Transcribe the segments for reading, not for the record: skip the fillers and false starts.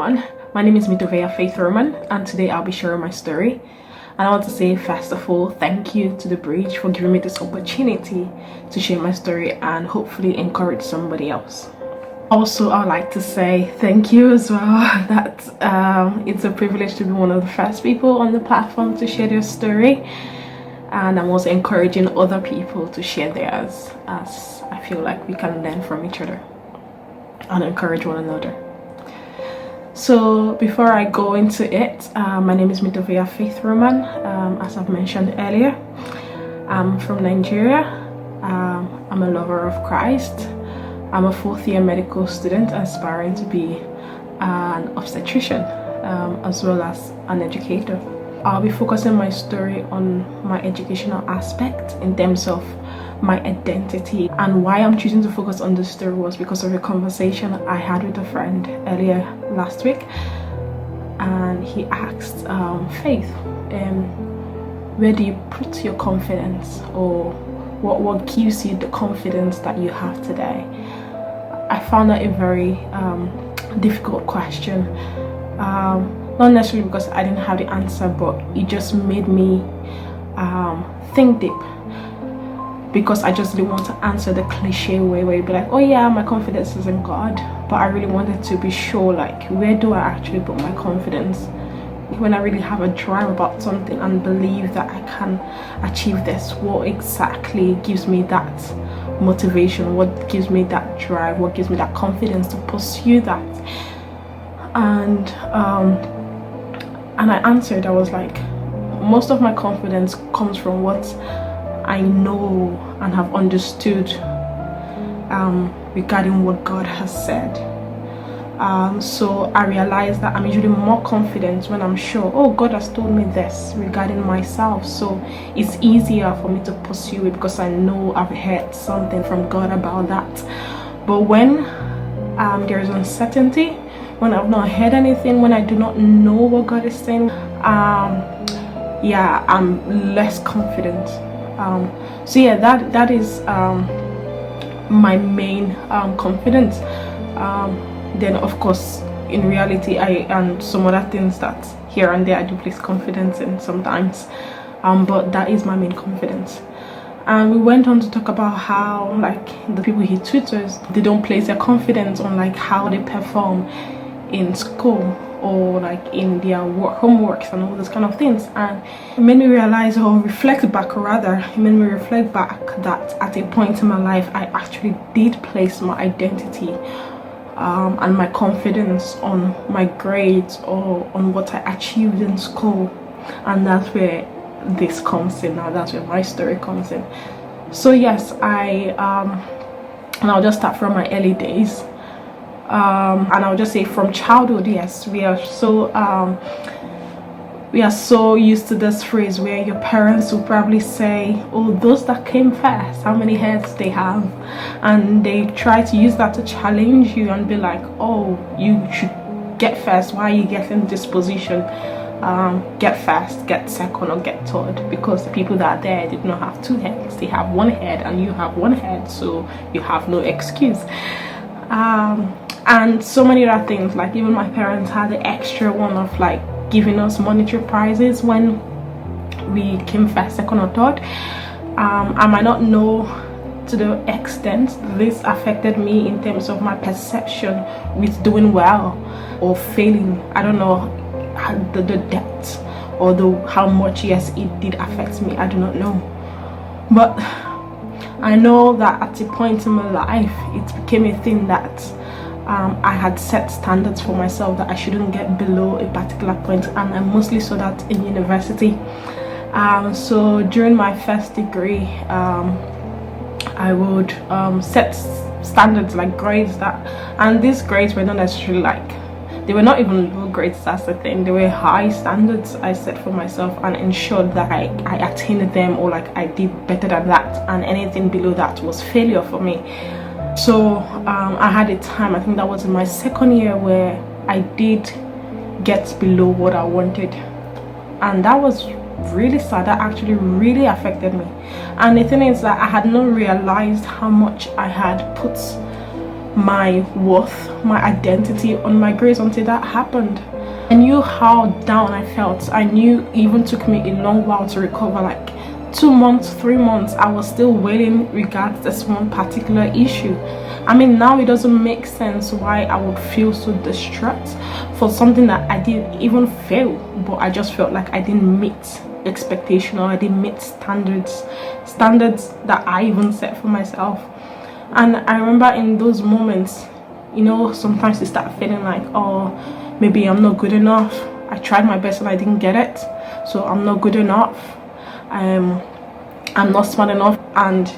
everyone. My name is Mitovea Faith Roman, and today I'll be sharing my story. And I want to say, first of all, thank you to TheBrydge for giving me this opportunity to share my story and hopefully encourage somebody else. Also, I'd like to say thank you as well that it's a privilege to be one of the first people on the platform to share their story, and I'm also encouraging other people to share theirs, as I feel like we can learn from each other and encourage one another. So before I go into it, my name is Mitovea Faith Roman. As I've mentioned earlier, I'm from Nigeria. I'm a lover of Christ. I'm a fourth-year medical student aspiring to be an obstetrician, as well as an educator. I'll be focusing my story on my educational aspect in terms of my identity, and why I'm choosing to focus on this story was because of a conversation I had with a friend earlier last week, and he asked, Faith, where do you put your confidence, or what gives you the confidence that you have today? I found that a very difficult question, not necessarily because I didn't have the answer, but it just made me think deep, because I just didn't want to answer the cliche way where you'd be like, oh yeah, my confidence is in God. But I really wanted to be sure, like, where do I actually put my confidence when I really have a drive about something and believe that I can achieve this? What exactly gives me that motivation? What gives me that drive? What gives me that confidence to pursue that? And I answered, I was like, most of my confidence comes from what I know and have understood regarding what God has said. So I realized that I'm usually more confident when I'm sure, oh, God has told me this regarding myself, so it's easier for me to pursue it because I know I've heard something from God about that. But when there is uncertainty, when I've not heard anything, when I do not know what God is saying, yeah, I'm less confident. So yeah, that is my main confidence. Then of course, in reality, and some other things that here and there I do place confidence in sometimes, but that is my main confidence. And we went on to talk about how, like, the people he tutors, they don't place their confidence on like how they perform in school or like in their homeworks and all those kind of things. And it made me realize, or reflect back rather, it made me reflect back that at a point in my life I actually did place my identity and my confidence on my grades or on what I achieved in school. And that's where this comes in now. That's where my story comes in. So yes, and I'll just start from my early days. And I'll just say from childhood, yes, we are so used to this phrase where your parents will probably say, oh, those that came first, how many heads they have, and they try to use that to challenge you and be like, oh, you should get first, why are you getting this position? Get first, get second, or get third, because the people that are there did not have two heads, they have one head and you have one head, so you have no excuse. And so many other things, like even my parents had the extra one of like giving us monetary prizes when we came first, second, or third. I might not know to the extent this affected me in terms of my perception with doing well or failing. I don't know the depth or how much, yes, it did affect me. I do not know, but I know that at a point in my life it became a thing that I had set standards for myself that I shouldn't get below a particular point, and I mostly saw that in university. So during my first degree, I would set standards like grades and these grades were not necessarily like, they were not even low grades, that's the thing. They were high standards I set for myself and ensured that I attained them, or like I did better than that, and anything below that was failure for me. So I had a time, I think that was in my second year, where I did get below what I wanted, and that was really sad. That actually really affected me. And the thing is that I had not realized how much I had put my worth, my identity on my grades until that happened. I knew how down I felt. I knew it even took me a long while to recover, like 2 months, 3 months. I was still waiting regards this one particular issue. I mean, now it doesn't make sense why I would feel so distraught for something that I didn't even fail, but I just felt like I didn't meet expectation, or I didn't meet standards that I even set for myself. And I remember in those moments, you know, sometimes you start feeling like, oh, maybe I'm not good enough. I tried my best and I didn't get it, so I'm not good enough. I'm not smart enough. And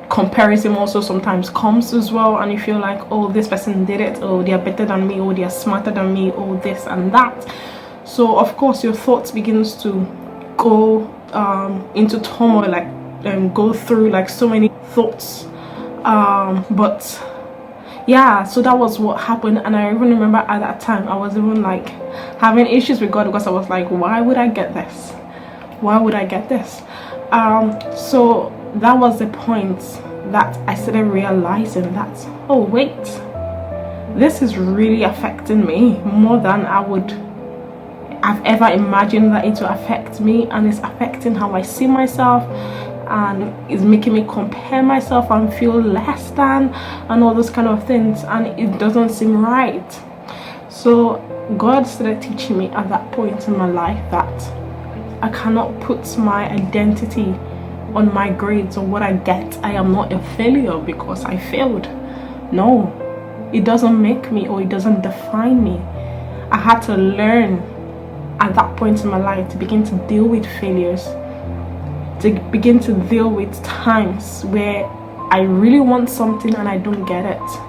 comparison also sometimes comes as well, and you feel like, oh, this person did it, oh, they are better than me, oh, they are smarter than me, oh, this and that. So of course your thoughts begins to go into turmoil, like go through like so many thoughts. But yeah, so that was what happened. And I even remember at that time I was even like having issues with God, because I was like, why would I get this? Why would I get this? So that was the point that I started realizing that, oh wait, this is really affecting me more than I've ever imagined that it will affect me, and it's affecting how I see myself, and it's making me compare myself and feel less than, and all those kind of things, and it doesn't seem right. So God started teaching me at that point in my life that I cannot put my identity on my grades or what I get. I am not a failure because I failed. No, it doesn't make me, or it doesn't define me. I had to learn at that point in my life to begin to deal with failures, to begin to deal with times where I really want something and I don't get it,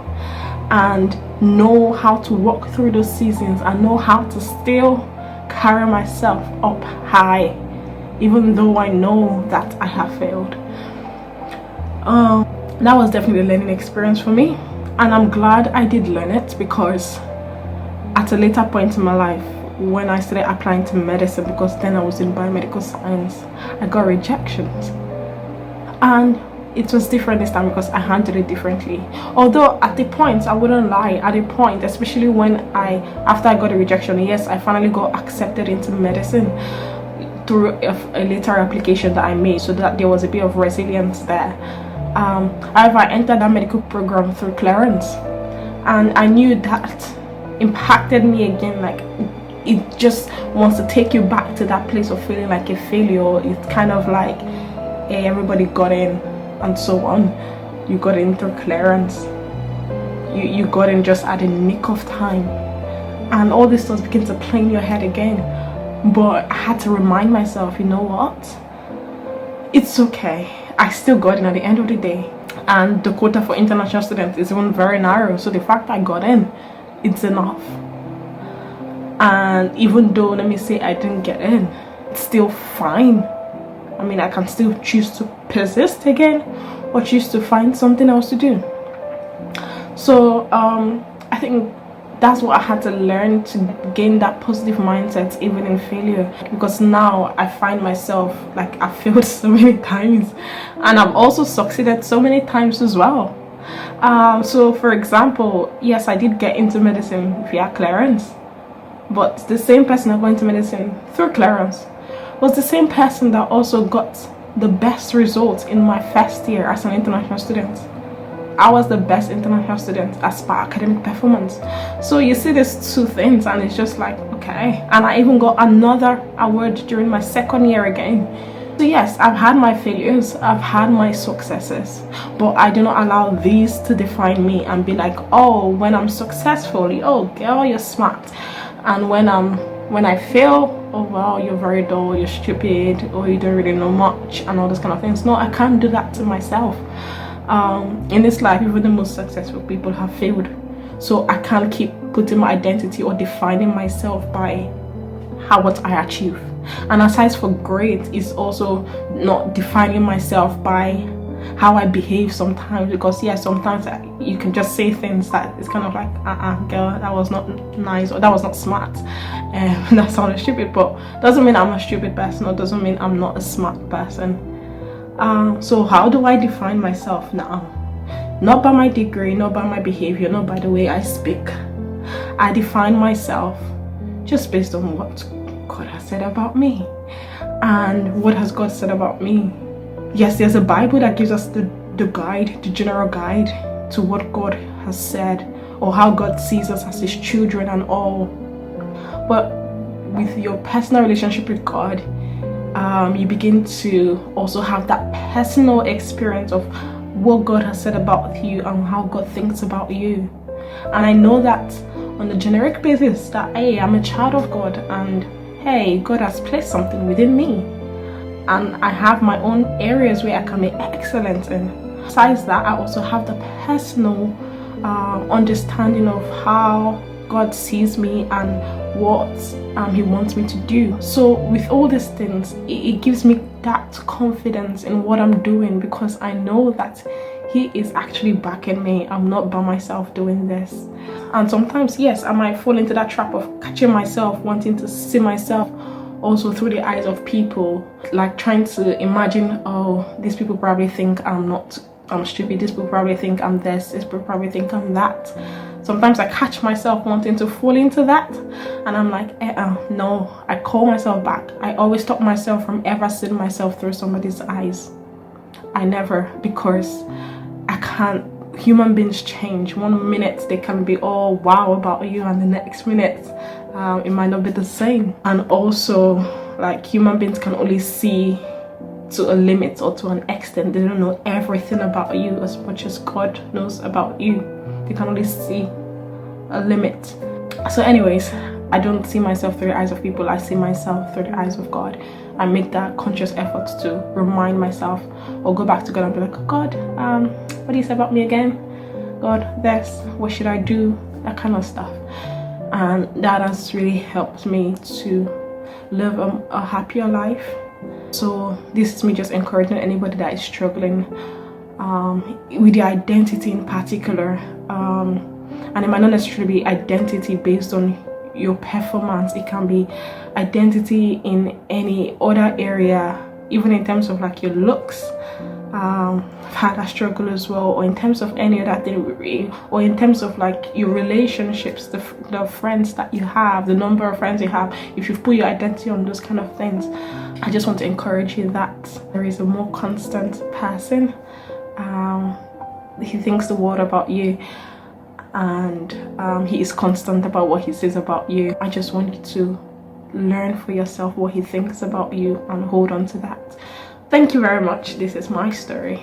and know how to walk through those seasons, and know how to still carry myself up high, even though I know that I have failed. That was definitely a learning experience for me, and I'm glad I did learn it, because at a later point in my life, when I started applying to medicine, because then I was in biomedical science, I got rejections, and it was different this time because I handled it differently. Although at the point, I wouldn't lie, at the point, especially when after I got a rejection, yes, I finally got accepted into medicine through a later application that I made, so that there was a bit of resilience there. However, I entered that medical program through clearance, and I knew that impacted me again. Like, it just wants to take you back to that place of feeling like a failure. It's kind of like, hey, everybody got in and so on. You got in through clearance, you got in just at the nick of time, and all this stuff begins to play in your head again. But I had to remind myself, you know what, it's okay, I still got in at the end of the day, and the quota for international students is even very narrow, so the fact I got in, it's enough. And even though, let me say, I didn't get in, it's still fine. I mean, I can still choose to persist again, or choose to find something else to do. So I think that's what I had to learn to gain that positive mindset even in failure, because now I find myself like I've failed so many times, and I've also succeeded so many times as well. So for example, yes, I did get into medicine via clearance, but the same person that went into medicine through clearance was the same person that also got the best results in my first year as an international student. I was the best international student as per academic performance. So you see these two things, and it's just like, okay. And I even got another award during my second year again. So yes, I've had my failures, I've had my successes, but I do not allow these to define me and be like, oh, when I'm successful, oh girl, you're smart, and when I fail, oh well, you're very dull, you're stupid, or you don't really know much, and all those kind of things. No, I can't do that to myself. In this life, even the most successful people have failed, so I can't keep putting my identity or defining myself by what I achieve. And aside for grades, is also not defining myself by how I behave sometimes, because yeah, sometimes you can just say things that it's kind of like, girl, that was not nice, or that was not smart, and that sounded stupid. But doesn't mean I'm a stupid person, or doesn't mean I'm not a smart person. So how do I define myself now? Not by my degree, not by my behavior, not by the way I speak. I define myself just based on what God has said about me. And what has God said about me? Yes, there's a Bible that gives us the guide, the general guide to what God has said, or how God sees us as his children and all. But with your personal relationship with God, you begin to also have that personal experience of what God has said about you and how God thinks about you. And I know that on the generic basis that, hey, I'm a child of God, and hey, God has placed something within me, and I have my own areas where I can be excellent in. Besides that, I also have the personal understanding of how God sees me and what he wants me to do. So with all these things, it gives me that confidence in what I'm doing, because I know that he is actually backing me. I'm not by myself doing this. And sometimes, yes, I might fall into that trap of catching myself wanting to see myself also through the eyes of people, like trying to imagine, oh, these people probably think I'm stupid, these people probably think I'm this, these people probably think I'm that. Sometimes I catch myself wanting to fall into that, and I'm like, no. I call myself back. I always stop myself from ever seeing myself through somebody's eyes. I never, because I can't. Human beings change. 1 minute they can be all wow about you, and the next minute it might not be the same. And also, like, human beings can only see to a limit or to an extent. They don't know everything about you as much as God knows about you. They can only see a limit. So anyways, I don't see myself through the eyes of people. I see myself through the eyes of God. I make that conscious effort to remind myself, or go back to God and be like, oh, God, what do you say about me again? God, this, what should I do? That kind of stuff. And that has really helped me to live a happier life. So this is me just encouraging anybody that is struggling with the identity in particular, and it might not necessarily be identity based on your performance. It can be identity in any other area, even in terms of like your looks. I've had a struggle as well, or in terms of any other thing, or in terms of like your relationships, the friends that you have, the number of friends you have. If you've put your identity on those kind of things, I just want to encourage you that there is a more constant person. He thinks the world about you, and he is constant about what he says about you. I just want you to learn for yourself what he thinks about you and hold on to that. Thank you very much. This is my story.